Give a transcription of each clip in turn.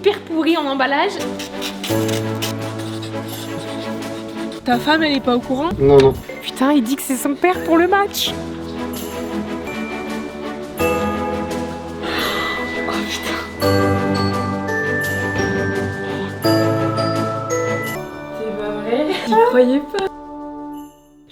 hyper pourri en emballage. Ta femme, elle est pas au courant? Non, non. Putain, il dit que c'est son père pour le match. Oh putain. C'est pas vrai? J'y croyais pas.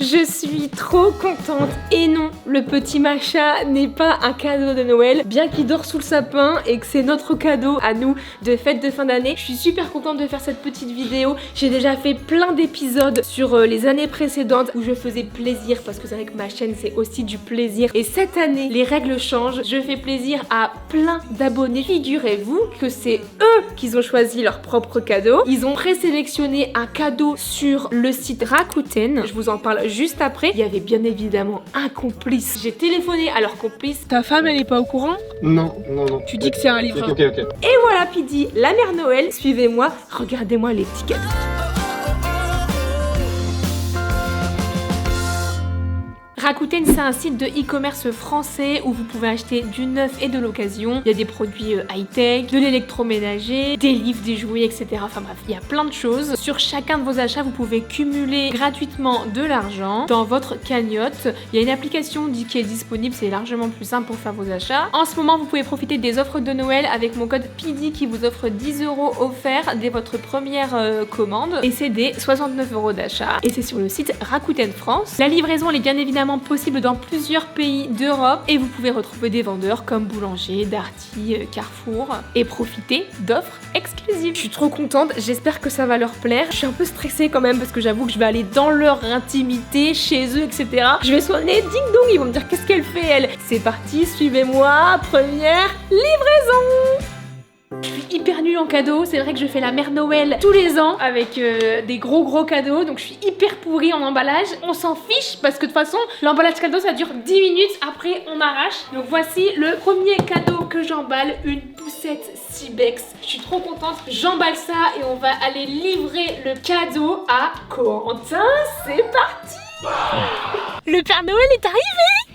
Je suis trop contente. Et non, le petit Macha n'est pas un cadeau de Noël, bien qu'il dort sous le sapin et que c'est notre cadeau à nous de fête de fin d'année. Je suis super contente de faire cette petite vidéo. J'ai déjà fait plein d'épisodes sur les années précédentes où je faisais plaisir, parce que c'est vrai que ma chaîne c'est aussi du plaisir. Et cette année, les règles changent. Je fais plaisir à plein d'abonnés. Figurez-vous que c'est eux qui ont choisi leur propre cadeau. Ils ont présélectionné un cadeau sur le site Rakuten. Je vous en parle juste après. Il y avait bien évidemment un complice. J'ai téléphoné à leur complice. Ta femme, elle est pas au courant? Non, non, non. Tu dis que c'est un livreur. Ok, ok. Et voilà, Pidi, la mère Noël. Suivez-moi, regardez-moi les petits cadeaux. Rakuten, c'est un site de e-commerce français où vous pouvez acheter du neuf et de l'occasion. Il y a des produits high-tech, de l'électroménager, des livres, des jouets, etc. Enfin bref, il y a plein de choses. Sur chacun de vos achats, vous pouvez cumuler gratuitement de l'argent dans votre cagnotte. Il y a une application qui est disponible, c'est largement plus simple pour faire vos achats. En ce moment, vous pouvez profiter des offres de Noël avec mon code PIDI qui vous offre 10 € offerts dès votre première commande. Et c'est des 69 € d'achat. Et c'est sur le site Rakuten France. La livraison, elle est bien évidemment possible dans plusieurs pays d'Europe et vous pouvez retrouver des vendeurs comme Boulanger, Darty, Carrefour et profiter d'offres exclusives. Je suis trop contente, j'espère que ça va leur plaire. Je suis un peu stressée quand même parce que j'avoue que je vais aller dans leur intimité, chez eux, etc. Je vais sonner ding dong, ils vont me dire qu'est-ce qu'elle fait elle. C'est parti, suivez-moi, première livraison. Je suis hyper nulle en cadeaux, c'est vrai que je fais la mère Noël tous les ans avec des gros cadeaux, donc je suis hyper pourrie en emballage. On s'en fiche parce que de toute façon l'emballage cadeau ça dure 10 minutes, après on arrache. Donc voici le premier cadeau que j'emballe, une poussette Cybex. Je suis trop contente, j'emballe ça et on va aller livrer le cadeau à Corentin. C'est parti. Le Père Noël est arrivé.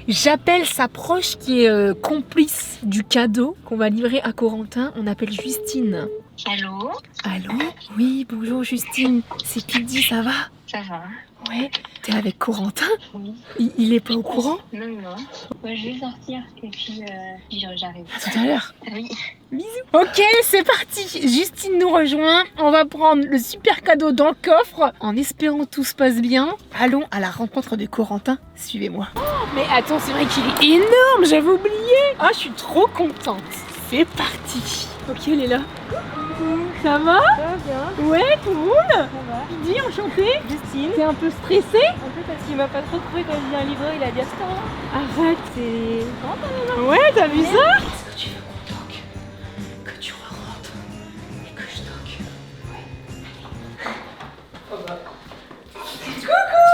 J'appelle sa proche qui est complice du cadeau qu'on va livrer à Corentin. On appelle Justine. Allô? Allô? Oui, bonjour Justine. C'est Pidi, ça va? Ça va? Ouais. T'es avec Corentin? Oui. Il est pas au courant? Non. Ouais, je vais sortir et puis j'arrive. À tout à l'heure. Oui. Bisous. Ok, c'est parti. Justine nous rejoint. On va prendre le super cadeau dans le coffre. En espérant que tout se passe bien, allons à la rencontre de Corentin. Suivez-moi. Oh, mais attends, c'est vrai qu'il est énorme. J'avais oublié. Ah, je suis trop contente. C'est parti. Ok, elle est là. Ça va? Ça va bien. Ouais, cool. Ça va. Pidi, enchantée. Justine. T'es un peu stressée? Un peu parce qu'il m'a pas trop trouvé quand il vient un livreur, il a dit attends. Arrête. C'est quand même. Ouais, t'as vu ça? Est-ce que tu veux qu'on toque? Que tu rentres et que je toque? Ouais. Oh bah. Coucou!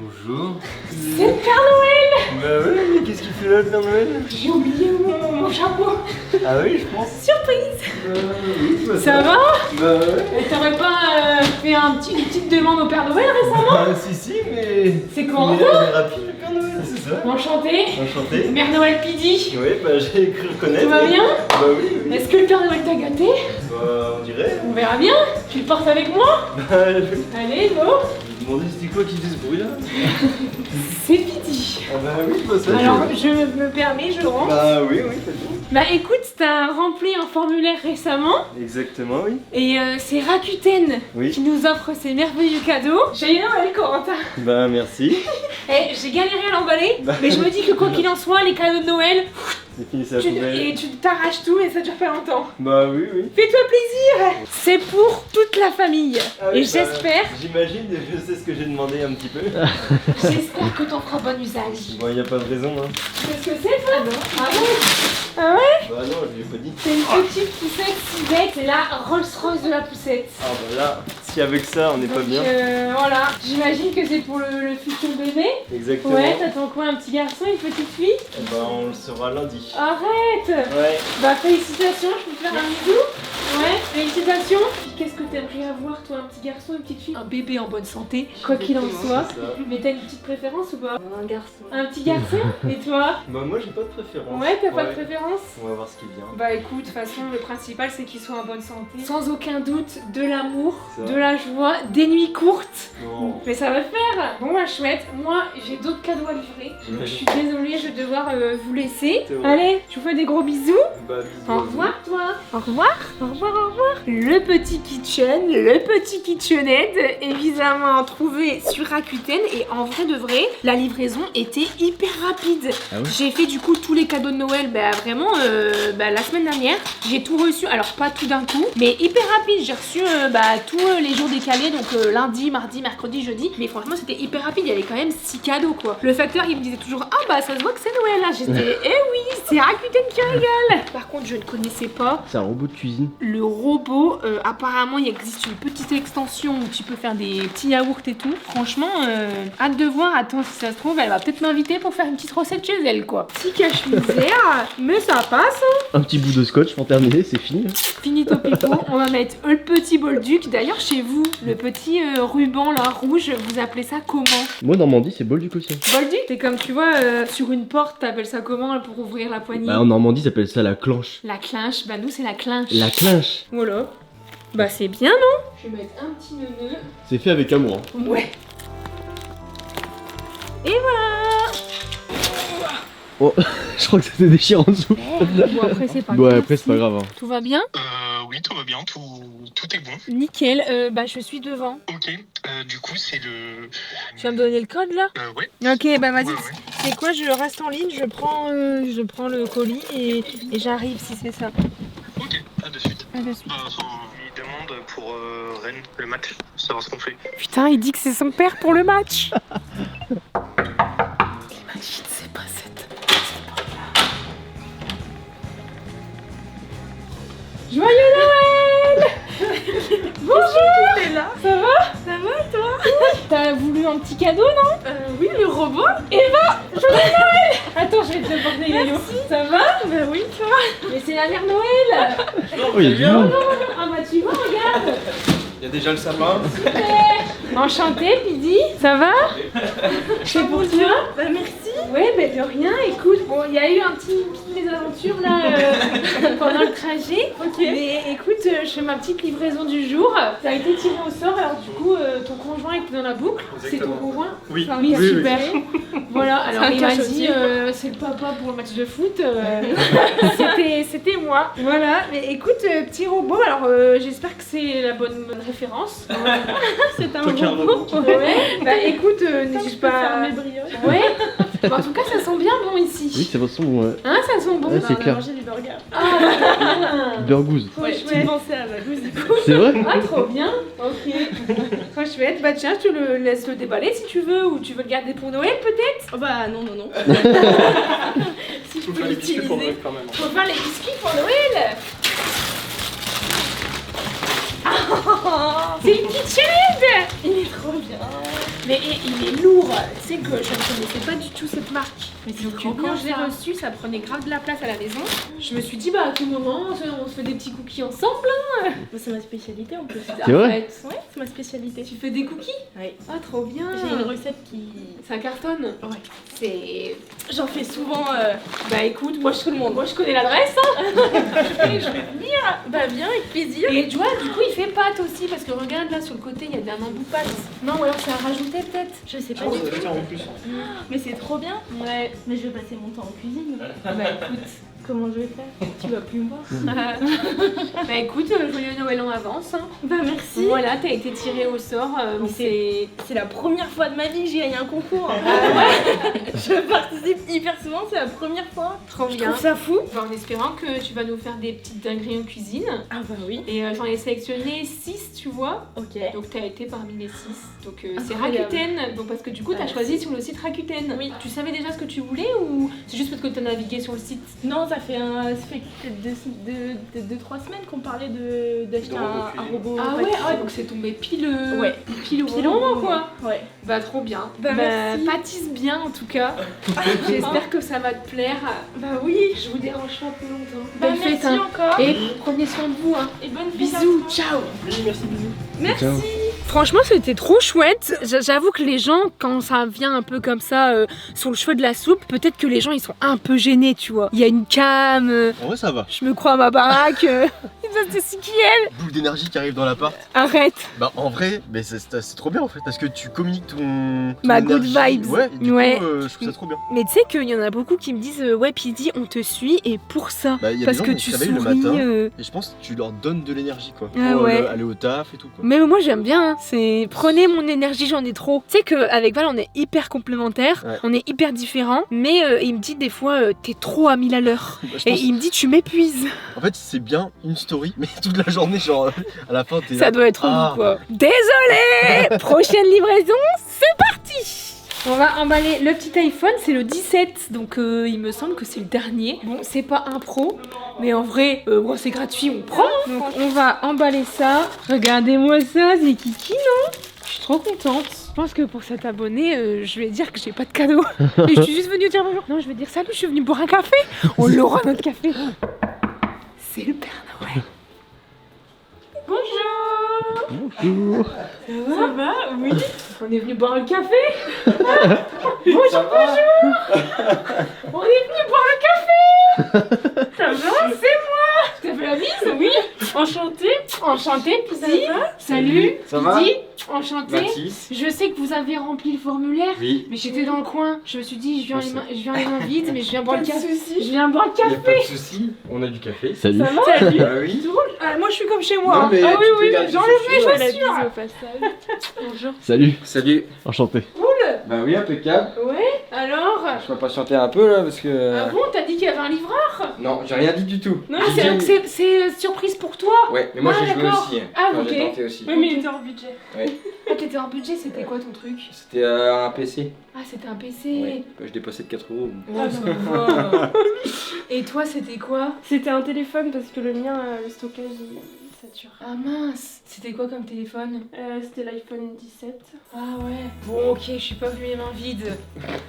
Bonjour. C'est le Père Noël! Bah ouais, mais qu'est-ce qu'il fait là le Père Noël? J'ai oublié mon chapeau. Ah oui, je pense. Surprise! Oui, bah, Ça va? Bah ouais. Et t'aurais pas fait une petite demande au Père Noël récemment? Ah si, mais... C'est Mais Corentin? elle est rapide le Père Noël, c'est ça? Enchanté. Enchanté. Mère Noël Pidi. Oui, bah j'ai cru reconnaître. Tout va bien? Bah oui. Est-ce que le Père Noël t'a gâté? Bah on dirait. On verra bien. Tu le portes avec moi? Bah je me Allez, go! demandais c'était quoi qui faisait ce bruit là? C'est Pidi. Ah bah oui, bah ça. Alors, je me permets, je rentre. Bah oui, faites-vous. Bah écoute, t'as rempli un formulaire récemment Exactement, oui. et c'est Rakuten Oui. qui nous offre ces merveilleux cadeaux. J'ai Noël, Corentin. Bah merci. Eh, j'ai galéré à l'emballer, mais je me dis que quoi qu'il en soit, les cadeaux de Noël, C'est fini, c'est la poubelle. et tu t'arraches tout et ça dure pas longtemps. Bah oui. Fais-toi plaisir. C'est pour toute la famille. Ah oui, Et bah, j'espère, J'imagine, je sais ce que j'ai demandé un petit peu. j'espère que t'en feras bon usage. Bon, y a pas de raison, hein. Qu'est-ce que c'est, toi? Ah ouais? Ah ouais? Bah non, je lui ai pas dit. C'est une petite poussette Cybex, c'est la Rolls-Royce de la poussette. Ah bah là, si avec ça on n'est pas Donc, bien. voilà, j'imagine que c'est pour le futur bébé. Exactement. Ouais, t'attends quoi, un petit garçon, une petite fille? Eh bah on le saura lundi. Arrête! Ouais. Bah félicitations, je peux te faire un bisou? Ouais, félicitations. Qu'est-ce que t'aimerais avoir, toi, un petit garçon, une petite fille? Un bébé en bonne santé, quoi qu'il en soit. C'est ça. Mais t'as une petite préférence ou pas? Un garçon. Un petit garçon? Et toi? Bah moi j'ai pas de préférence. Ouais, t'as pas de préférence? On va voir ce qui vient. Bah écoute, de toute façon, le principal c'est qu'il soit en bonne santé. Sans aucun doute, de l'amour, Ça. de la joie, des nuits courtes. Non. Mais ça va le faire. Bon bah chouette, moi j'ai d'autres cadeaux à livrer. Donc, je suis désolée, je vais devoir vous laisser. C'est vrai. Allez, je vous fais des gros bisous. Bah bisous. Au revoir toi. Au revoir, au revoir, au revoir. Le petit kitchen, le petit KitchenAid, évidemment trouvé sur Rakuten et en vrai de vrai, la livraison était hyper rapide. Ah oui. J'ai fait du coup tous les cadeaux de Noël, bah vraiment la semaine dernière. J'ai tout reçu, alors pas tout d'un coup, mais hyper rapide. J'ai reçu tous les jours décalés, donc lundi, mardi, mercredi, jeudi. Mais franchement c'était hyper rapide, il y avait quand même 6 cadeaux quoi. Le facteur il me disait toujours ah bah ça se voit que c'est Noël là. J'étais eh oui, c'est Rakuten qui régale. Par contre je ne connaissais pas C'est un robot de cuisine. le robot. Apparemment il existe une petite extension où tu peux faire des petits yaourts et tout. Franchement hâte de voir. Attends, si ça se trouve elle va peut-être m'inviter pour faire une petite recette chez elle quoi. Petit cache-misère, mais ça passe hein. Un petit bout de scotch pour terminer, c'est fini. Finito pipo, on va mettre le petit bolduc. D'ailleurs chez vous, le petit ruban là rouge, vous appelez ça comment? Moi Normandie c'est bol du quotient. Bolduc? C'est comme tu vois sur une porte, t'appelles ça comment pour ouvrir la poignée? Bah en Normandie ça s'appelle ça la clenche. La clinche, bah nous c'est la clinche. La clinche. Voilà. Bah c'est bien non? Je vais mettre un petit neuneu. C'est fait avec amour. Hein. Ouais. Et voilà. Oh, je crois que ça s'est déchiré en dessous. Bon après c'est pas Ouais grave. après c'est pas grave. Hein. Tout va bien? Oui, tout va bien, tout est bon. Nickel, bah je suis devant. Ok, du coup, c'est le. Tu vas me donner le code là? Ouais. Ok, bah vas-y. Ouais. C'est quoi? Je reste en ligne, je prends le colis et j'arrive si c'est ça. Ok, à de suite. À de suite. Il demande pour Rennes le match, savoir ce qu'on fait. Putain, il dit que c'est son père pour le match. Imagine, c'est pas cette porte-là. Joyeux Noël. Bonjour. T'es là? Ça va? Ça va et toi? T'as voulu un petit cadeau, non? Oui, le robot. Eva, joyeux Noël. Attends, je vais te le porter, Léo. Ça va? Bah oui, toi. Mais c'est la mère Noël. Oh il y a du monde. Ah bah tu vois, regarde. Il y a déjà le sapin. Enchanté, Pidi. Ça va? C'est pour toi? Bah merci. Ouais, bah de rien. Écoute, bon, il y a eu une petite mésaventure là pendant le trajet. Ok. Mais écoute, je fais ma petite livraison du jour. Ça a été tiré au sort, alors du coup, ton conjoint était dans la boucle. C'est ton conjoint? Oui. Oui, super. Voilà, alors il m'a dit c'est le papa pour le match de foot. C'était moi. Voilà, mais écoute, petit robot, alors j'espère que c'est la bonne référence. C'est un robot. Ouais. Bah écoute, n'hésite pas. Faire mes brioches. Ouais. Bon, en tout cas, ça sent bien bon ici. Oui ça va son bon. Hein, ça sent bon. Ouais, c'est clair. Manger du burger. Ah, Burgouze. trop Tu chouette. pensais à ma gousse du coup. C'est vrai? Ah, trop bien. Ok. Trop chouette. Bah tiens, je te le laisse le déballer si tu veux, ou tu veux le garder pour Noël peut-être. Oh bah non, non, non. Si je peux faire les biscuits pour l'utiliser. Noël quand même. Faut faire les biscuits pour Noël. C'est le KitchenAid. Il est trop bien. Mais il est lourd. Tu sais que je ne connaissais pas du tout cette marque. Mais c'est Donc trop quand bien je l'ai ça. reçu, ça prenait grave de la place à la maison. Je me suis dit bah à tout moment on se fait des petits cookies ensemble. Bah, c'est ma spécialité en plus. C'est vrai? Arrête. Ouais, c'est ma spécialité. Tu fais des cookies? Oui. Ah trop bien. J'ai une recette qui. Ça cartonne. Ouais. C'est. J'en fais souvent. Bah écoute, moi je connais l'adresse. Hein. je vais venir. Bah bien, avec plaisir. Et tu vois, du coup il fait pâte aussi parce que regarde là sur le côté il y a un embout de pâte. Non ou alors c'est à rajouter peut-être. Je sais pas Oh, du ça tout. tient en plus. Mais c'est trop bien. Ouais. Mais je vais passer mon temps en cuisine. Bah écoute. Comment je vais faire? Tu vas plus me voir. Bah écoute, joyeux Noël en avance. Hein. Bah merci. Voilà, t'as été tiré au sort. Mais c'est. C'est la première fois de ma vie que j'ai gagné un concours. Ah Je participe hyper souvent, c'est la première fois. Trop Je bien. trouve ça fou. Bah, en espérant que tu vas nous faire des petites dingueries en cuisine. Ah bah oui. Et j'en ai sélectionné 6, tu vois. Ok. Donc t'as été parmi les 6. Donc c'est Incroyable. Rakuten. Donc parce que du coup t'as Merci. choisi sur le site Rakuten. Oui. Tu savais déjà ce que tu voulais ou c'est juste parce que t'as navigué sur le site? Non, ça fait peut-être 2-3 semaines qu'on parlait d'acheter un robot. Ah ouais, donc c'est tombé pile au moment quoi. Ouais. Bah trop bien. Bah merci. Pâtisse bien en tout cas. J'espère que ça va te plaire. Bah oui. Je vous dérange pas plus longtemps. Bah merci encore. Et prenez soin de vous hein. Et bonne bisous. Ciao. Oui, merci, bisous. Merci. Ciao. Franchement, c'était trop chouette. J'avoue que les gens, quand ça vient un peu comme ça sur le cheveu de la soupe, peut-être que les gens ils sont un peu gênés, tu vois. Il y a une cam. En vrai, ça va. Je me crois à ma baraque. C'est qui elle? Boule d'énergie qui arrive dans l'appart. Arrête. Bah, en vrai, mais c'est trop bien en fait, parce que tu communiques ton Ma énergie. good vibes. Ouais, du Ouais. coup, je trouve ça trop bien. Mais tu sais qu'il y en a beaucoup qui me disent ouais, Pidi, on te suit et pour ça. Bah, y a parce des que gens qui tu se réveillent souris. le matin, et je pense que tu leur donnes de l'énergie quoi. Ah pour ouais. aller au taf et tout quoi. Mais moi j'aime bien, hein. C'est prenez mon énergie, j'en ai trop. Tu sais qu'avec Val on est hyper complémentaires, Ouais. on est hyper différents, mais il me dit des fois t'es trop à 1000 à l'heure. Bah, je Et pense- il me dit tu m'épuises. En fait, c'est bien une story, mais toute la journée, genre à la fin, t'es là. Ça doit être Ah. relou quoi. Désolé. Prochaine livraison, c'est parti. On va emballer le petit iPhone, c'est le 17, donc il me semble que c'est le dernier. Bon, c'est pas un pro, mais en vrai, bon, c'est gratuit, on prend. Donc on va emballer ça. Regardez-moi ça, c'est kiki, non? Je suis trop contente. Je pense que pour cet abonné, je vais dire que j'ai pas de cadeau. Et je suis juste venue dire bonjour. Non, je vais dire salut, je suis venue boire un café. On l'aura notre café. C'est le Père Noël. Bonjour. Bonjour. Ça va? Oui. On est venu boire un café. Bonjour, bonjour. On est venu boire un café. Ça va? C'est moi. Je te fais la bise? Oui. Enchantée. Enchantée, Pidi. Salut. Ça va? Pidi. Enchantée. Merci. Je sais que vous avez rempli le formulaire. Oui. Mais j'étais dans le coin. Je me suis dit, je viens les mains vides, mais je viens boire Pas le de café. soucis. Je viens boire le Il n'y a pas café. de soucis, on a du café. Salut. Ça va? Salut. Ah oui. Moi, je suis comme chez moi. Non, mais Ah tu oui, peux oui, garder j'enlève tes mes chaussures. La chaussures. bise au passage. Bonjour. Salut. Salut. Enchanté. Bah oui, impeccable. Ouais, alors? Je vais patienter un peu là parce que. Ah bon, t'as dit qu'il y avait un livreur? Non, j'ai rien dit du tout. Non, J'ai c'est dit- donc c'est surprise pour toi. Ouais, mais moi Ah, j'ai joué d'accord. aussi. Ah, Enfin, ok. J'ai tenté aussi. Oui, mais il était hors budget. Ah, t'étais en budget, c'était quoi ton truc? C'était un PC. Ah, c'était un PC. Ouais. Bah, je dépassais de 4 €. Oh, ça va. Et toi, c'était quoi? C'était un téléphone parce que le mien, le stockage, il sature. Ah mince, c'était quoi comme téléphone? C'était l'iPhone 17. Ah ouais. Bon, ok, je suis pas venue les mains vides.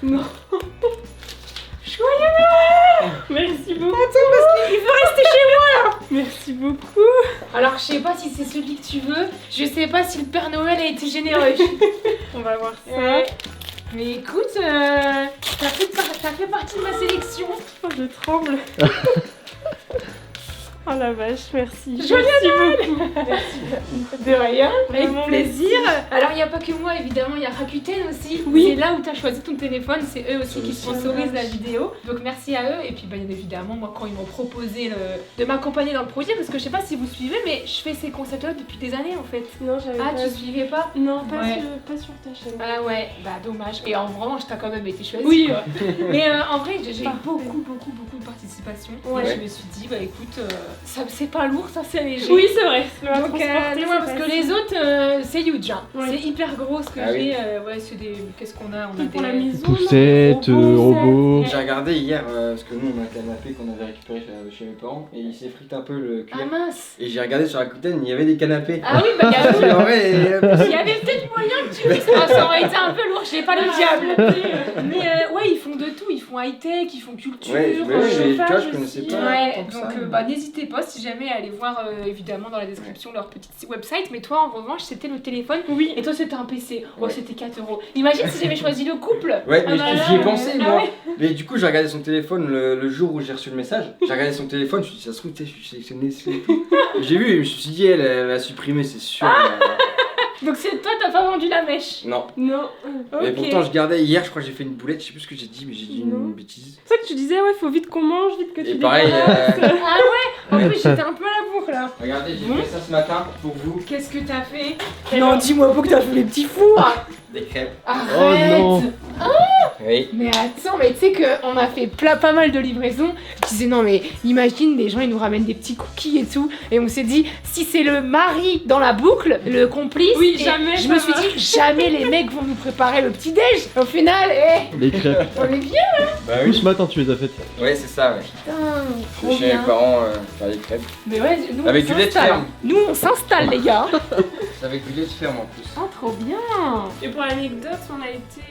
Non. Joyeux Noël! Merci beaucoup. Attends, parce qu'il veut rester chez moi là. Merci beaucoup. Alors, je sais pas si c'est celui que tu veux. Je sais pas si le Père Noël a été généreux. On va voir ça. Ouais. Mais écoute, t'as fait partie de ma sélection. Oh, je tremble. Oh la vache, merci. Joyeux Merci beaucoup. De rien, avec Vraiment, plaisir. Alors, il n'y a pas que moi, évidemment, il y a Rakuten aussi. Oui. C'est là où tu as choisi ton téléphone, c'est eux aussi qui aussi. sponsorisent la vidéo. Donc, merci à eux. Et puis, bien évidemment, moi, quand ils m'ont proposé de m'accompagner dans le projet, parce que je sais pas si vous suivez, mais je fais ces concepts-là depuis des années en fait. Non, j'avais Ah, pas. tu suivais pas? Non, pas, Ouais. pas sur ta chaîne. Ah ouais, bah dommage. Et en revanche, t'as quand même été choisi. Oui. quoi. Mais en vrai, j'ai eu Parfait. beaucoup de participation. Ouais. Et je me suis dit, bah écoute, ça c'est pas lourd, ça c'est léger. Oui, c'est vrai. Le Donc, transporter, ouais, c'est parce que facile. les autres, c'est huge. Hein. Ouais. C'est hyper gros ce que Ah j'ai. Ouais, c'est des. Qu'est-ce qu'on a? On a Tout pour des. la maison. Poussette, robot. J'ai regardé hier parce que nous on a un canapé qu'on avait récupéré chez mes parents et il s'effrite un peu le Ah cuir. mince. Et j'ai regardé sur Rakuten, il y avait des canapés. Ah oui, bah J'ai dit, en vrai, il y avait peut-être moyen que tu puisses. Ah, ça aurait été un peu lourd, j'ai pas le diable. Mais ouais, ils font de tout. Ils font high-tech, ils font culture. ouais, mais oui, mais tu vois, chauffage je connaissais aussi. pas. Ouais, tant que donc ça. bah, n'hésitez pas si jamais à aller voir évidemment dans la description leur petit website. Mais toi en revanche, c'était le téléphone. Oui. Et toi, c'était un PC. Oh, Ouais. c'était 4 €. Imagine si j'avais choisi le couple. Ouais, mais Ah bah j'y ai là, pensé ah moi. ouais. Mais du coup, j'ai regardé son téléphone le jour où j'ai reçu le message. J'ai regardé son téléphone, je me suis dit, ça se trouve, tu sais, je suis sélectionné, c'est tout. J'ai vu, je me suis dit, elle va supprimer, c'est sûr. Donc c'est toi, t'as pas vendu la mèche. Non. Non. Mais Ok. pourtant, je gardais hier, je crois que j'ai fait une boulette, je sais plus ce que j'ai dit, mais j'ai dit Non. une bêtise. C'est ça que tu disais, ouais, faut vite qu'on mange, vite que tu Et pareil, débarrasses. Ah ouais. En plus, j'étais un peu à la bourre là. regardez, j'ai Bon. fait ça ce matin pour vous, Qu'est-ce que t'as fait? Et Non, alors dis-moi pas que t'as fait les petits fours. des crêpes. Arrête. non. Oui. Mais attends, mais tu sais qu'on a fait pas mal de livraisons. Je disais non mais imagine les gens ils nous ramènent des petits cookies et tout. Et on s'est dit si c'est le mari dans la boucle, le complice. Oui, et jamais, Je me suis dit jamais les mecs vont nous préparer le petit déj. Au final, Les crêpes. on est bien. Bah Tout ce matin, tu les as faites. Ouais, c'est ça, ouais. Putain, Je trop suis chez mes bien. parents faire des crêpes. Mais ouais, nous Avec on du lait de s'installe. ferme. Nous on s'installe les gars. C'est avec du lait de ferme en plus. Oh trop bien. Et pour l'anecdote, on a été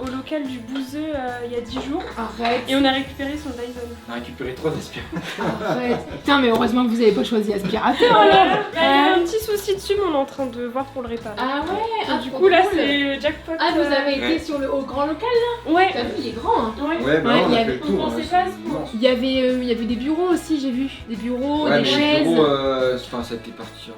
au local du Bouzeux il y a 10 jours Arrête. et on a récupéré son Dyson. On a récupéré 3 aspirateurs. Arrête. Putain mais heureusement que vous avez pas choisi aspirateur Bah, là. il y a un petit souci dessus, mais on est en train de voir pour le réparer. Ah ouais. Et du coup, là, c'est jackpot. Ah vous avez Ouais. été sur le haut grand local. Ouais. T'as vu il est grand hein. Ouais. Ouais, bah Ouais, on il y a avait- fait le on tour. pensait hein, pas à c'est ce point. immense. Il y avait des bureaux aussi j'ai vu. Des bureaux, Ouais, des mais chaises. les bureaux, enfin, ça a été parti,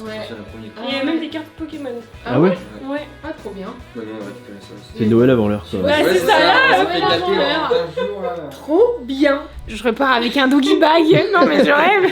Ouais. c'est la première. Et il y a même des cartes Pokémon. Ah ouais? Ouais. Ah trop bien. Ouais, non, on a récupéré ça aussi. C'est Noël avant l'heure, quoi. Ouais, c'est ça, là, on ouais, s'est fait là, gâter avant l'heure. en 15 jours, là. Trop bien. Je repars avec un doggy bag. Non mais je rêve.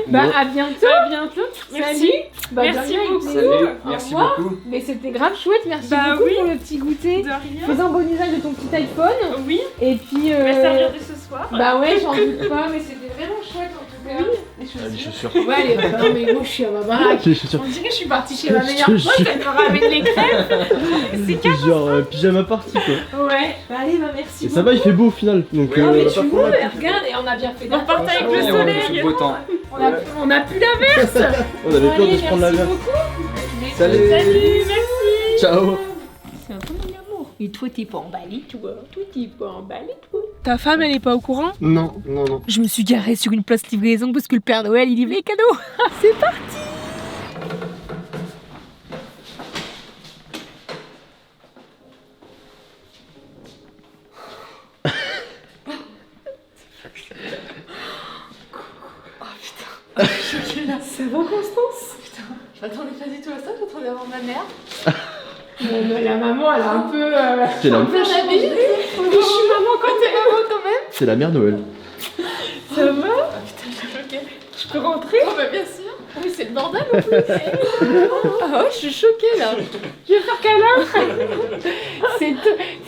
Bah à bientôt. À bientôt. Merci. Salut. Bah, Merci de rien, beaucoup. avec Salut, plaisir. Au merci revoir. beaucoup. Mais c'était grave chouette, merci Bah beaucoup oui. pour le petit goûter. De rien. Fais un bon usage de ton petit iPhone. Oui. Et puis. On va servir de ce soir. Bah ouais, j'en doute pas, mais c'était vraiment chouette en tout cas. Les Ah, les chaussures. chaussures. Ouais, les... non mais moi je suis à ma baraque. Les chaussures. On dirait que je suis partie chez ma Je meilleure te pote, jure. elle me ramène les crêpes. C'est genre pyjama party, quoi. Ouais. Bah allez, bah merci Et ça va, il fait beau au final. Donc, Oui, Non mais on tu vois, regarde, et on a bien fait On repartait avec le Ouais, on a soleil. eu le beau temps. on a pu l'averse. on avait peur de Allez, se prendre la merci verre. beaucoup. Salut. Salut, merci. Ciao. C'est un peu mon amour. Et toi, t'es pas emballé, toi. Toi, t'es pas emballé, toi. Ta femme, elle est pas au courant? Non, non, non. Je me suis garée sur une place livraison parce que le Père Noël, il livrait les cadeaux. C'est parti. Ça va, Constance? Putain, je m'attendais pas du tout à ça, j'attendais avoir ma mère. La maman, elle a un peu. C'est la, un peu chabée. Je suis maman quand t'es maman quand même. c'est la mère Noël. Ça va? Putain, je suis choquée. Je peux rentrer? Oh bah bien sûr. Oui, c'est le bordel en plus. Ah ouais, je suis choquée là. Je vais faire câlin.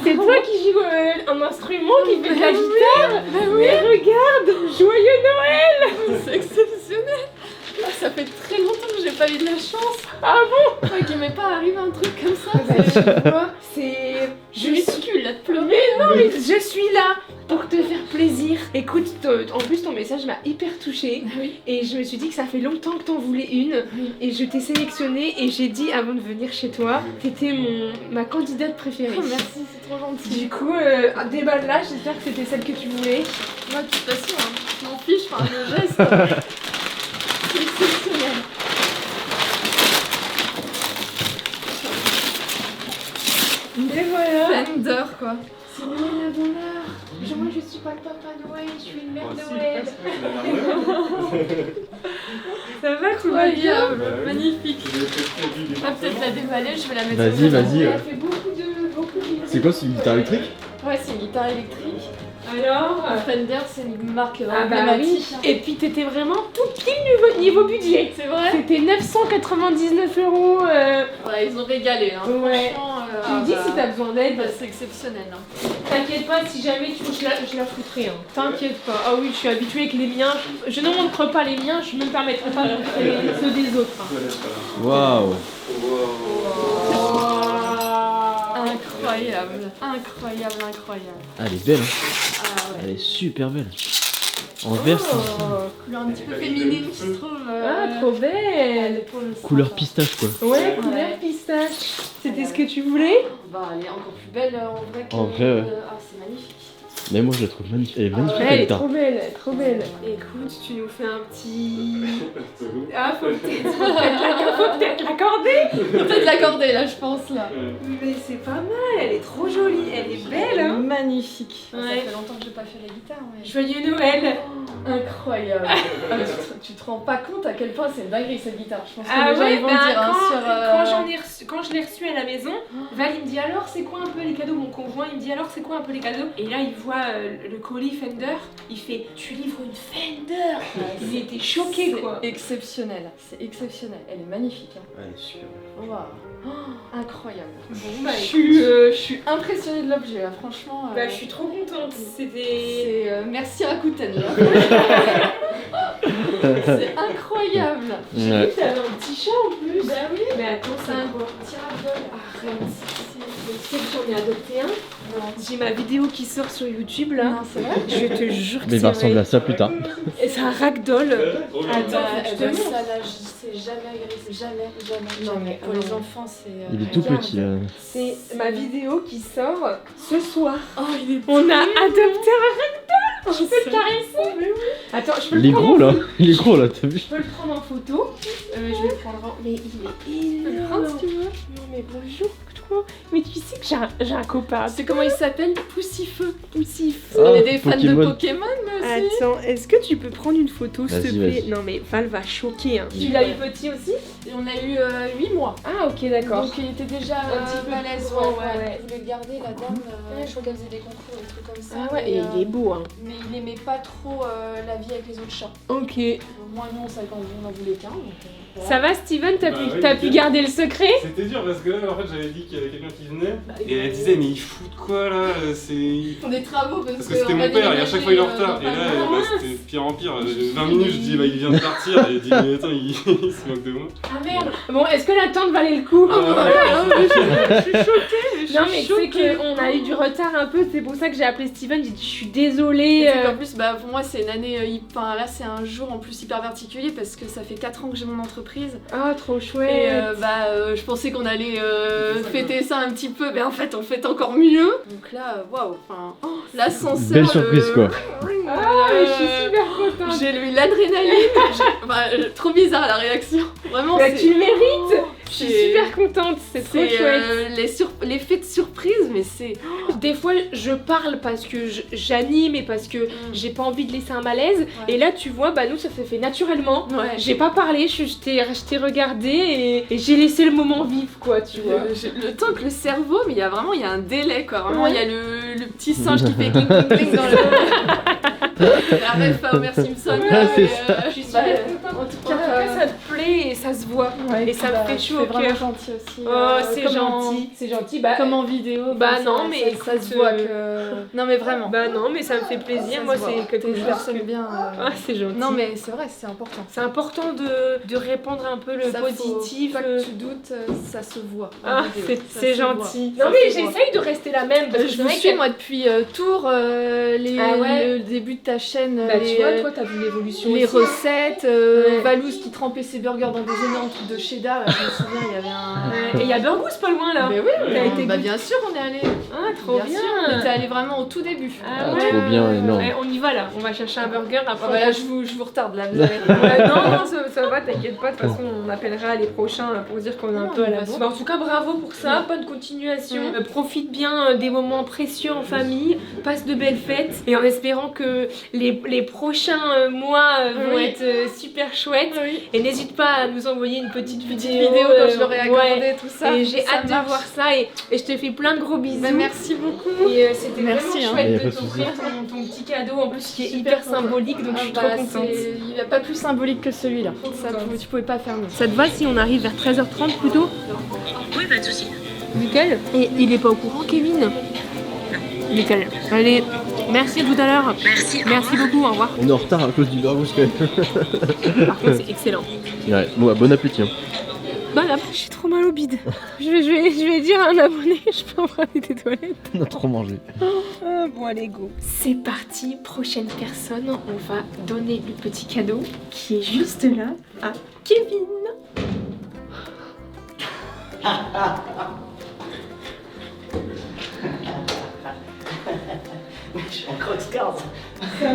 C'est toi qui joues un instrument, qui fait de la guitare. Mais regarde, joyeux Noël. C'est exceptionnel. Ah, ça fait très longtemps que j'ai pas eu de la chance. Ah bon? Ouais, qu'il m'est pas arrivé un truc comme ça. Tu vois, c'est... Je ridicule là de pleurer. Mais non, mais je suis là pour te faire plaisir. Écoute, en plus ton message m'a hyper touchée. Oui. Et je me suis dit que ça fait longtemps que t'en voulais une. Oui. Et je t'ai sélectionnée et j'ai dit avant de venir chez toi, t'étais ma candidate préférée. Oh, merci, c'est trop gentil. Du coup, déballe là, j'espère que c'était celle que tu voulais. Moi, de toute façon, hein, je m'en fiche, enfin, le geste. C'est exceptionnel. Et voilà. Fender, quoi. C'est Noël avant l'heure. Moi je suis pas le papa Noël, je suis une mère Noël. Ça va, tout va bien. Magnifique. On va peut-être la déballer, je vais la mettre Vas-y, sur le vas-y. Elle fait beaucoup de C'est quoi, c'est une guitare électrique? Ouais, c'est une guitare électrique. Alors Fender, c'est une marque ah bah oui. emblématique. Et puis t'étais vraiment tout pile niveau budget. C'est vrai. C'était 999 €. Voilà, ils ont régalé. Hein. Ouais. Franchement, Tu me dis si t'as besoin d'aide, bah, c'est exceptionnel. Hein. t'inquiète pas, si jamais tu veux, je la foutrai. Hein. T'inquiète pas. Ah oui, je suis habituée avec les miens. Je ne montre pas les miens, je ne me permettrai pas de montrer ceux des autres. Hein. Waouh. Incroyable. Incroyable, incroyable. Ah, elle est belle, hein. Ah ouais. Elle est super belle. En vert, c'est Couleur un petit peu féminine qui se trouve. Ah, trop belle. Pour le couleur Saint-Jean. pistache, quoi. Ouais, Ouais. couleur pistache. C'était ce que tu voulais? Bah, elle est encore plus belle en vrai que. En vrai, ouais. Ah, c'est magnifique. Mais moi, je la trouve magnifique. Elle est magnifique, Elle la est guitare. trop belle, trop belle. Écoute, tu nous fais un petit... Ah, faut peut-être l'accorder. Peut-être l'accorder là, je pense là. Mais c'est pas mal, elle est trop jolie, elle est belle, hein. Magnifique. Ouais. Ça fait longtemps que j'ai pas fait la guitare. Mais... Joyeux Noël. Incroyable. Ah, tu te rends pas compte à quel point c'est une dinguerie cette guitare. Je pense que Ah les gens ouais, ils vont bah, dire hein, quand je l'ai reçue à la maison, Val il me dit alors c'est quoi un peu les cadeaux, mon conjoint il me dit alors c'est quoi un peu les cadeaux, et là il voit le colis Fender, il fait tu livres une Fender. Il était choqué quoi. C'est exceptionnel. C'est exceptionnel. Elle est magnifique. Hein. Elle est super belle. Waouh. Incroyable. Bon, bah, Je suis impressionnée de l'objet là, franchement. bah, je suis trop contente. C'était. C'est merci Rakuten là. C'est incroyable. Ouais. T'avais un petit chat en plus. Bah oui. Mais attends, c'est un quoi? Petit ras-le-bol. Arrête. Tu sais que j'en ai adopté un. J'ai ma vidéo qui sort sur YouTube là. Non, c'est vrai. Je te jure que Mais il va ressembler à ça plus tard. Et c'est un ragdoll. Attends, je te montre. ça là, c'est jamais agressif, jamais. Non, mais pour les enfants, c'est. Il est tout regarde. petit. C'est ma vidéo qui sort ce soir. Oh, il est. On a adopté un ragdoll. Je peux le caresser. Mais oui. Attends, je peux Il est le prendre. gros là. Il est gros là, t'as vu? Je peux le prendre en photo. Je vais le prendre en. Mais il est énorme. Si tu veux. Non mais bonjour toi. Mais tu sais que j'ai un copain. C'est comment il s'appelle? Poussifeu. Poussif. On est des fans de Pokémon. Pokémon, mais aussi. Attends, est-ce que tu peux prendre une photo s'il te Vas-y, plaît? vas-y. Non mais Val va choquer. Hein. Tu l'as eu petit aussi? Et on a eu 8 mois. Ah ok d'accord. Donc il était déjà Un petit peu balèze. grand, Ouais. ouais. Il voulait le garder, la dame. Je crois qu'elle faisait des concours, des trucs comme ça. Ah ouais, mais, et il est beau hein. Mais il aimait pas trop la vie avec les autres chats. Ok. Moi, nous, on savait qu'on en voulait qu'un. Ça va Steven? T'as Bah pu, oui, t'as nickel. pu garder le secret? C'était dur parce que là, en fait, j'avais dit qu'il y avait quelqu'un qui venait Bah, et elle disait, mais ils foutent quoi là? C'est. Ils font des travaux parce Parce que c'était mon père et à chaque fois il est en retard. Et là, bah, c'était pire en pire. 20 minutes, je dis, bah, il vient de partir. Et il dit, mais attends, il se moque de moi. Ah merde. Bon, est-ce que l'attente valait le coup? Ah, Je suis choquée. Non mais c'est qu'on a eu du retard un peu, c'est pour ça que j'ai appelé Steven, j'ai dit je suis désolée. En plus, bah, pour moi, c'est une année. Enfin, là, c'est un jour en plus hyper particulier parce que ça fait 4 ans que j'ai mon entreprise. Ah trop chouette. Et je pensais qu'on allait fêter ça un petit peu, mais en fait, on le fête encore mieux. Donc là, waouh, enfin, l'ascenseur. Belle surprise quoi. Ah mais je suis super contente. J'ai eu l'adrénaline. Trop bizarre la réaction. Vraiment, Bah, c'est. tu le mérites. Je suis C'est- super contente, c'est trop C'est chouette. l'effet de surprise, mais c'est. Des fois je parle parce que j'anime et parce que j'ai pas envie de laisser un malaise. Ouais. Et là tu vois, bah nous ça s'est fait naturellement. Ouais. J'ai pas parlé, je t'ai regardé et j'ai laissé le moment vivre quoi, tu vois. Le temps que le cerveau, mais il y a un délai quoi. Vraiment, Ouais. il y a le petit singe qui fait cling cling cling dans le. La ref à Homer Simpson. Ouais, là, c'est et, ça. Je suis bah, super contente. en tout cas, ça te plaît et ça se voit. ouais, et ça me fait chaud au c'est vraiment cœur. gentil aussi. Oh, c'est comme gentil, c'est gentil. Bah, Comme en vidéo. bah enfin, non, ça- mais ça se écoute, voit que. Non, mais vraiment. bah non, mais ça me fait plaisir. Ça Moi, se voit. c'est quelque T'es une chose personne que... bien. Ah, c'est gentil. Non, mais c'est vrai, c'est important. c'est important de répandre un peu le Ça, positif. Faut pas que tu doutes, ça se voit. en Ah, vidéo. Ça c'est se gentil. voit. Non, Ça mais se voit. j'essaye de rester la même parce que Je c'est vous vrai suis que... moi depuis Tours, Ah ouais. le début de ta chaîne, Bah, tu vois, les, toi, t'as vu l'évolution les aussi. recettes, Ouais. Valouz qui trempait ses burgers dans des énormes trucs de cheddar, je me souviens, il y avait un... Ouais. Et il y a Burgous pas loin là. Mais oui, T'as été bah bien sûr on est allé. Ah, trop bien. Sûr, on était allé vraiment au tout début. Ah, Ah, ouais. trop bien, énorme. Ouais, on y va là. On va chercher un burger après. Ah bah là je vous retarde là, vous avez... Ouais, non, ça va, t'inquiète pas. De toute façon, on appellera les prochains pour dire qu'on est un Non, peu à mais la bah, bourre. bon. Bah, en tout cas, bravo pour ça. Bonne continuation. Profite bien des moments précieux en famille. Passe de belles fêtes. Et en espérant que les prochains mois vont Oui. être super chouettes. Oui. Et n'hésite pas à nous envoyer une petite vidéo. Vidéo quand je l'aurai ouais. accordé, tout ça. Et j'ai Ça hâte de marche. voir ça. Et je te fais plein de gros bisous. Bah, merci beaucoup. Et c'était Merci, vraiment hein. Y a chouette pas de de t'offrir ton petit cadeau en plus qui est Super hyper content. symbolique, donc je suis Ah trop bah, contente. il n'y a pas plus symbolique que celui-là. Ça, contente. tu pouvais pas faire mieux. Ça te va si on arrive vers 13h30 plutôt? Oui, pas de soucis. Nickel. Et il est pas au courant, Kevin? Nickel. Allez, merci, à tout à l'heure. Merci. Merci beaucoup, au revoir. On est en retard à cause du burgos quand même. Par contre, c'est excellent. Ouais, bon, bon appétit. Hein. Bon app. J'ai trop mal au bide. Je vais dire à un abonné, je peux emprunter tes toilettes. On a trop mangé. Ah, bon, allez, go. C'est parti, prochaine personne. On va donner le petit cadeau qui est juste là à Kevin. Je suis en croque-carte. Mais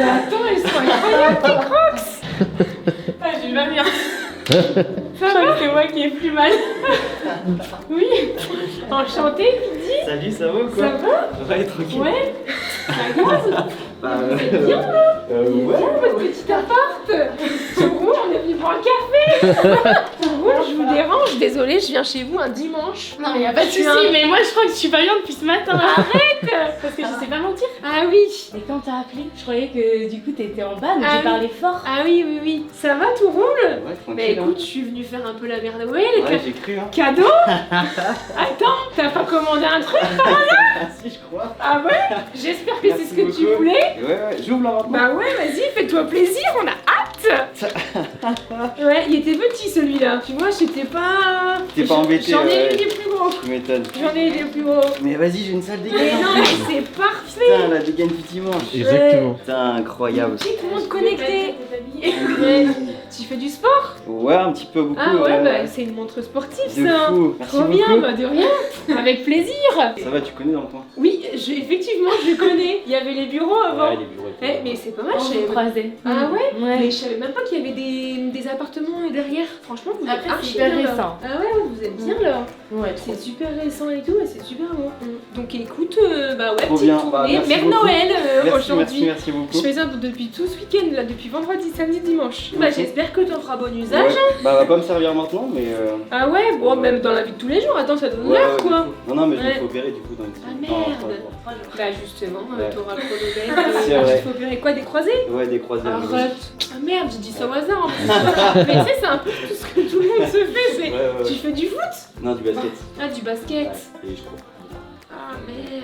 attends, ils sont incroyables, tes crocs. Ah, je vais bien. Ça va, c'est moi qui ai plus mal. Oui. Enchantée, tu dis? Salut, ça va ou quoi? Ça va? Ouais, tranquille. Ouais. Ça va? Bah, Vous êtes bien là? ouais. Votre petit appart. Tu roules, on est venu boire un café. Tu roules, je vous dérange, désolée. désolée, je viens chez vous un dimanche. Non, mais y a pas de soucis, mais moi je crois que je suis pas bien depuis ce matin. Arrête. Parce que je sais pas mentir. Ah oui. Et quand t'as appelé, je croyais que du coup t'étais en bas, mais Ah j'ai oui. parlé fort. Ah oui, oui, oui. Ça va, tout roule? Ouais, tranquille. Bah écoute, je suis venue faire un peu la mère de Noël. Ouais, j'ai cru, hein. Cadeau. Attends, t'as pas commandé un truc? Si, je crois. Ah ouais? J'espère que c'est Merci ce que tu beaucoup. voulais. Ouais, j'ouvre la maintenant. Bah ouais, vas-y, fais-toi plaisir, on a hâte. Ouais, il était petit celui-là. Tu vois, j'étais pas... T'es pas embêté, J'en ai ouais. eu des plus gros. Tu m'étonnes. J'en ai eu des plus gros. Mais vas-y, j'ai une sale Mais dégaine. non, mais c'est parfait. Putain, la dégaine du dimanche. Exactement. Putain, incroyable. Petite montre connectée. Ouais. Tu fais du sport? Ouais, un petit peu, beaucoup. Ah ouais, bah c'est une montre sportive De ça. fou. Merci Trop bien, beaucoup. bah de rien. Avec plaisir. Ça va, tu connais dans le coin? Oui, effectivement, je connais. Il y avait les bureaux avant. Ouais, les bureaux. Eh, mais c'est pas mal, On je s'est savais pas. croisés. Ah ouais? Ouais. Mais je savais même pas qu'il y avait des appartements derrière. Franchement, vous êtes Après, c'est archi hyper bien, là. récent. Ah ouais, vous êtes bien là. Ouais, C'est super récent et tout, et c'est super beau. Donc écoute, bah ouais, Trop petite bien. tournée. Bah, merci Mère beaucoup. Noël Merci aujourd'hui. beaucoup. Je fais ça depuis tout ce week-end, là, depuis vendredi, samedi, dimanche. Bah j'espère que t'en feras bon usage. Ouais. Bah, elle va pas me servir maintenant, mais. Ah ouais, bon, même dans la vie de tous les jours, attends, ça donne Ouais, l'heure ouais, quoi. du coup. Non, non, mais je me Ouais. fais opérer du coup dans une Ah dans merde. 3 jours. Bah justement, Ouais. t'auras le chronobel. C'est vrai. Il faut opérer quoi, des croisés? Ouais, des croisés. Arrête. Ah merde, j'ai dit ça au hasard en plus. Mais tu sais, c'est un peu tout ce que tout le monde se fait. C'est... Ouais, ouais. Tu fais du foot? Non, du basket. Ah, du basket. Ouais, et je cours. Ah merde.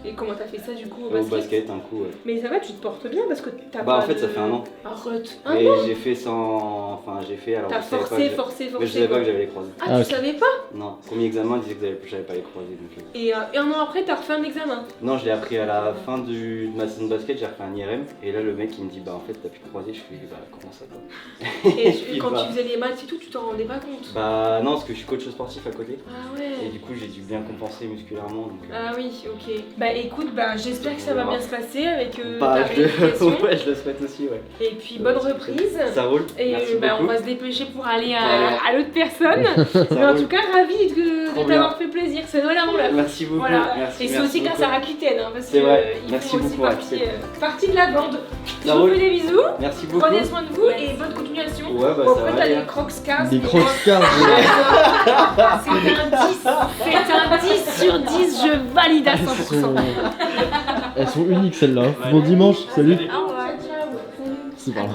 Et comment t'as fait ça du coup au Au basket? basket, un coup, ouais. Mais ça va, tu te portes bien parce que t'as Bah, pas en fait, de- ça fait un an. Arrête. Un Et an? j'ai fait sans. Enfin, j'ai fait alors. T'as je savais pas forcé, que- forcé, Mais je savais pas quoi. que j'avais les croisés. Ah, Ah, tu ok. savais pas? Non, premier examen, il disait que j'avais pas les croisés. Donc, Et un an après, t'as refait un examen. Non, je l'ai appris à la fin de ma saison de basket, j'ai refait un IRM. Et là, le mec, il me dit, bah en fait, t'as plus de croisés. Je fais, bah comment ça, quoi? Et Il quand va. tu faisais les maths et tout, tu t'en rendais pas compte. Bah non, parce que je suis coach sportif à côté. Ah Et ouais. du coup, j'ai dû bien compenser musculairement. Donc, Ah oui, ok. Bah écoute, bah j'espère que ça va bien se passer avec ta bah, rééducation. ouais, je le souhaite aussi, ouais. Et puis bonne reprise. Ça roule. Et Merci bah, on beaucoup. va se dépêcher pour aller Voilà. à l'autre personne. Ça Mais en roule. tout cas, ravie de Trop t'avoir fait plaisir. C'est Noël avant l'heure. Merci beaucoup. Voilà. Merci, Et c'est merci aussi grâce beaucoup. à Rakuten, hein, parce C'est que vrai. ils Merci font aussi beaucoup, partie, Rakuten. partie de la bande. Je Ça vous roule. fais des bisous. Merci beaucoup. Prenez soin de vous et bonne continuation. Ouais, bah Bon, ça après, va. t'as aller, les hein. crocs-cases. Des mais- croque-stars. C'est un 10. C'est un 10 sur 10. Je valide à 100%. Elles sont uniques celles-là. Bon dimanche, salut. Au revoir. C'est par là.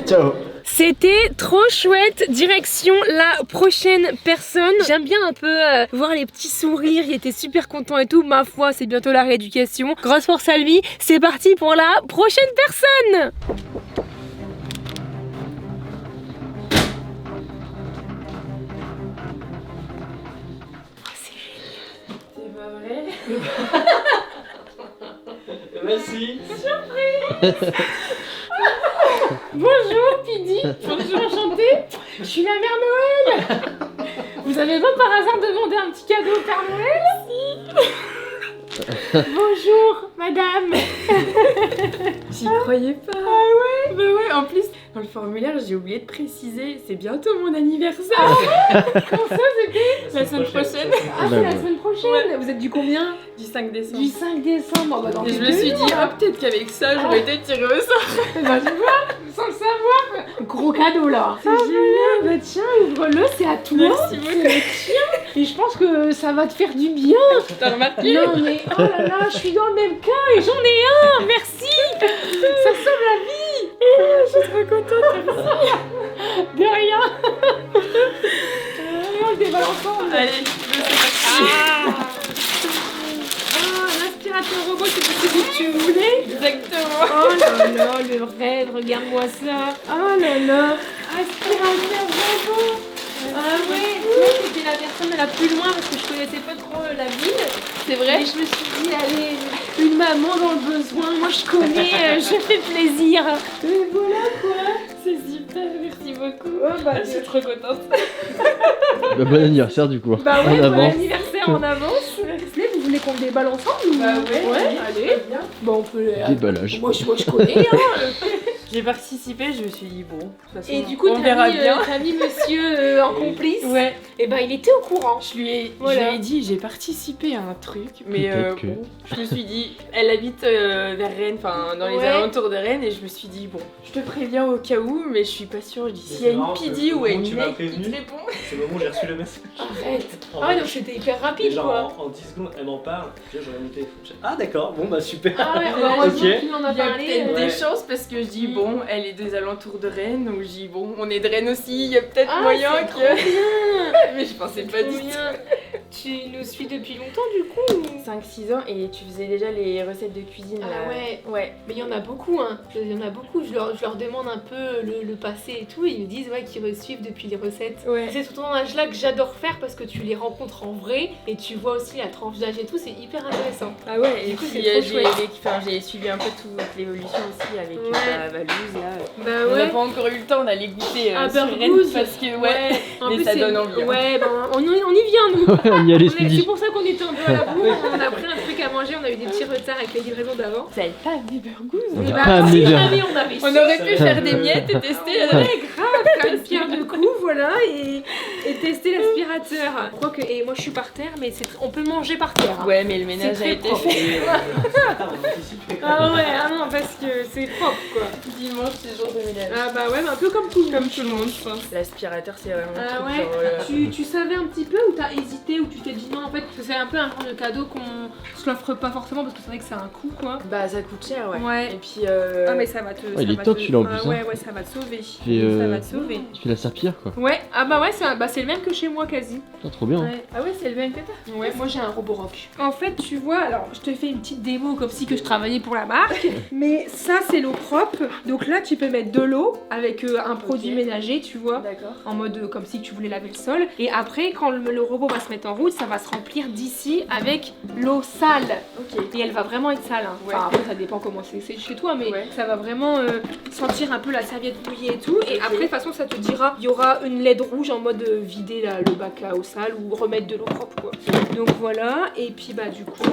Ciao. C'était trop chouette, direction la prochaine personne. J'aime bien un peu voir les petits sourires, il était super content et tout. Ma foi, c'est bientôt la rééducation. Grosse force à lui, c'est parti pour la prochaine personne. C'est pas vrai. Merci. Bonjour Pidi, bonjour enchantée. Je suis la mère Noël. Vous avez pas par hasard demandé un petit cadeau au Père Noël? Bonjour madame. J'y croyais pas. Ah ouais? Bah ouais, en plus, dans le formulaire, j'ai oublié de préciser, c'est bientôt mon anniversaire. Comment ça c'était? La semaine prochaine. Ah c'est la semaine prochaine. Vous êtes du combien? Du 5 décembre. Du 5 décembre. Bah, dans Et je me quelques suis jours. dit, oh, peut-être qu'avec ça, j'aurais été tirée au sort. Bah tu vois, sans le savoir. Gros cadeau là. C'est génial. Bah tiens, ouvre-le, c'est à toi. Merci beaucoup. C'est le tien. Et je pense que ça va te faire du bien. T'as remarqué? Non mais oh là là, je suis dans le même cas et j'en ai un. Merci. Ça sauve la vie. Je suis trop contente, merci. De rien. On le déballe ensemble. Allez, je sais pas. L'aspirateur robot, c'est celui que tu voulais. Exactement. Oh là là, le rêve, regarde-moi ça. Oh là là, aspirateur robot. Ah ouais, moi c'était la personne la plus loin parce que je connaissais pas trop la ville. C'est vrai? Et je me suis dit, allez, une maman dans le besoin, moi je connais, je fais plaisir. Et voilà quoi. C'est super, merci beaucoup. Bah, Je suis trop contente. Bah, bon anniversaire du coup. Bah ouais, En bon avance. anniversaire en avance. Vous voulez qu'on déballe ensemble ou... Bah ouais, Ouais, allez. Bon, on peut... Déballage. Moi je connais, hein. J'ai participé, je me suis dit bon, de toute façon, Et du coup, on verra bien. t'as mis monsieur en complice. Ouais, Et ben, il était au courant. je lui ai dit, j'ai participé à un truc, mais Peut-être que- bon, je me suis dit, elle habite vers Rennes, enfin dans les Ouais. alentours de Rennes, et je me suis dit, bon, je te préviens au cas où, mais je suis pas sûre. Je dis, s'il y a une PD ou une mec qui te répond. C'est le moment où j'ai reçu le message. Arrête. Ah ouais, donc c'était hyper rapide, quoi. En 10 secondes, elle m'en parle. Tu vois, j'aurais mon téléphone. Ah d'accord, bon bah super. Ah ouais, heureusement Ok. qu'il en a Il y a parlé. peut-être des chances parce que je dis, bon, elle est des alentours de Rennes, donc je dis, bon, on est de Rennes aussi, il y a peut-être Ah, moyen c'est que. trop bien. Mais je pensais pas du tout. Bien. Tu nous suis depuis longtemps, du coup ou... 5-6 ans, et tu faisais déjà les recettes de cuisine Ah là. ouais. Ouais. Mais il y en a beaucoup, hein. Il y en a beaucoup. Je leur demande un peu le passé et tout. Et ils me disent ouais, qu'ils suivent depuis les recettes. Ouais. C'est surtout dans l'âge là que j'adore faire parce que tu les rencontres en vrai et tu vois aussi la tranche d'âge et tout. C'est hyper intéressant. Ah ouais, et Du coup, puis c'est trop j'ai suivi un peu toute l'évolution aussi avec Ouais. Valouz là. Bah On n'a pas encore eu le temps d'aller goûter Ah, sur Burgouze. Rennes parce que ouais. En mais plus, ça c'est- donne envie, hein. Ouais, ben on y vient nous. On y allait ce C'est midi. pour ça qu'on était un peu à la bourre. On a pris un truc à manger. On a eu des petits retards avec les livraisons d'avant. Vous avez pas amené Burgouze? On Et a bah, pas si amené bien. on avait On aurait pu faire des miettes et tester. Ouais, grave, faire une pierre de coups, voilà, et tester l'aspirateur. Quoique, et moi je suis par terre, mais on peut manger par terre. Hein. Ouais, mais le ménage C'est a très été propre. fait. Ah ouais, ah non, parce que c'est propre quoi. Dimanche, c'est jour de ménage. Ah bah ouais, mais un peu comme tout. Comme tout le monde, je pense. L'aspirateur, c'est vraiment un Ah truc ouais, genre. tu savais un petit peu ou t'as hésité ou tu t'es dit non en fait c'est un peu un genre de cadeau qu'on se l'offre pas forcément parce que c'est vrai que c'est un coût quoi. Bah, ça coûte cher, ouais. Ouais. Et puis. Ah mais ça va te... il ça est va top, te- celui-là, en Ah plus, ouais, ouais, ça va te sauver. Et, Ça va te sauver. Tu fais la serpillière quoi. Ouais, ah bah ouais, c'est le même que chez moi quasi. Putain, trop bien. Ouais. Ah ouais, c'est le même que toi. Ouais, moi j'ai un Roborock. En fait, tu vois, alors je te fais une petite démo comme si que je travaillais pour la marque. Mais ça, c'est l'eau propre. Donc là, tu peux mettre de l'eau avec un produit ménager, tu vois. D'accord. En mode comme si tu voulais laver le sol. Et après, quand le robot va se mettre en route, ça va se remplir d'ici avec l'eau sale. Ok. Et elle va vraiment être sale. Hein. Ouais. Enfin, après, ça dépend comment c'est chez toi, mais Ouais. ça va vraiment sentir un peu la serviette mouillée et tout. Et Ok. après, de toute façon, ça te dira, il y aura une LED rouge en mode vider le bac à eau sale ou remettre de l'eau propre, quoi. Donc voilà. Et puis, bah, du coup,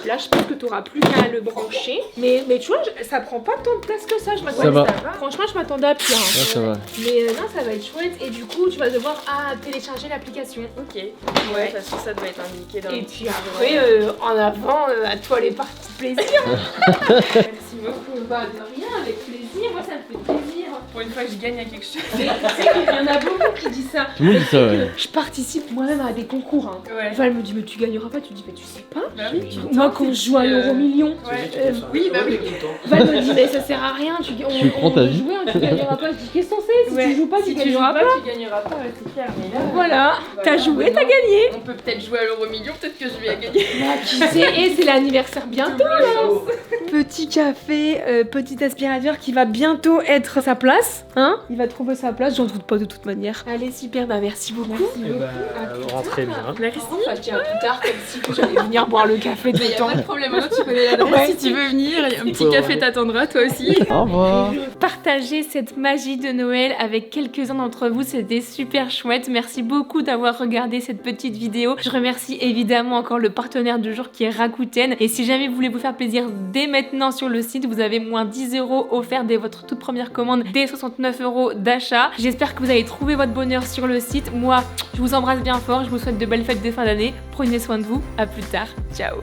là, je pense que tu n'auras plus qu'à le brancher. Mais tu vois, ça prend pas tant de place que ça. Je m'attendais- va. Franchement, je m'attendais à pire. hein. Ouais, ça va. Mais non, ça va être chouette. Et du coup, tu vas devoir télécharger l'application. Ok. Ouais, de toute façon, ça doit être indiqué dans Et le puis petit après, journal. en avant, à toi les parties de plaisir. Merci beaucoup. Bah de rien, avec plaisir, moi ça me fait plaisir. Pour une fois que je gagne à quelque chose. Mais tu sais qu'il y en a beaucoup qui disent ça. Tout le monde dit ça, ouais. Je participe moi-même à des concours. Hein. Ouais. Enfin, elle me dit, mais tu gagneras pas. Tu dis, mais tu sais pas. Bah oui, Moi, quand je joue à l'euro-million, Ouais. Oui, bah oui. Val me dit, mais ça sert à rien. Tu prends ta on vie. jouer, hein, tu gagneras pas. Je dis, qu'est-ce qu'on sait? Si Ouais. tu joues pas, Si tu gagneras pas. tu gagneras pas, ouais, c'est clair. Mais là, Voilà, t'as voilà, joué, maintenant, t'as gagné. On peut peut-être jouer à l'euro-million, peut-être que je vais gagner. Bah, qui sait, et c'est l'anniversaire bientôt. Double chance. Petit café, petit aspirateur qui va bientôt être sa place. Hein? Il va trouver sa place, j'en doute pas de toute manière. Allez, super, bah merci beaucoup. Et bah, rentrez bien. Merci. Enfin, je dis à plus tard, comme si que j'allais venir boire le café tout Mais y le a temps. pas de problème, maintenant tu connais l'adresse. Ouais. Si tu veux venir, un petit café t'attendra, toi aussi. Au revoir. Partager cette magie de Noël avec quelques-uns d'entre vous, c'était super chouette. Merci beaucoup d'avoir regardé cette petite vidéo. Je remercie évidemment encore le partenaire du jour qui est Rakuten. Et si jamais vous voulez vous faire plaisir dès maintenant sur le site, vous avez moins 10 € offerts dès votre toute première commande, dès 69 € d'achat. J'espère que vous avez trouvé votre bonheur sur le site. Moi, je vous embrasse bien fort. Je vous souhaite de belles fêtes de fin d'année. Prenez soin de vous. À plus tard. Ciao.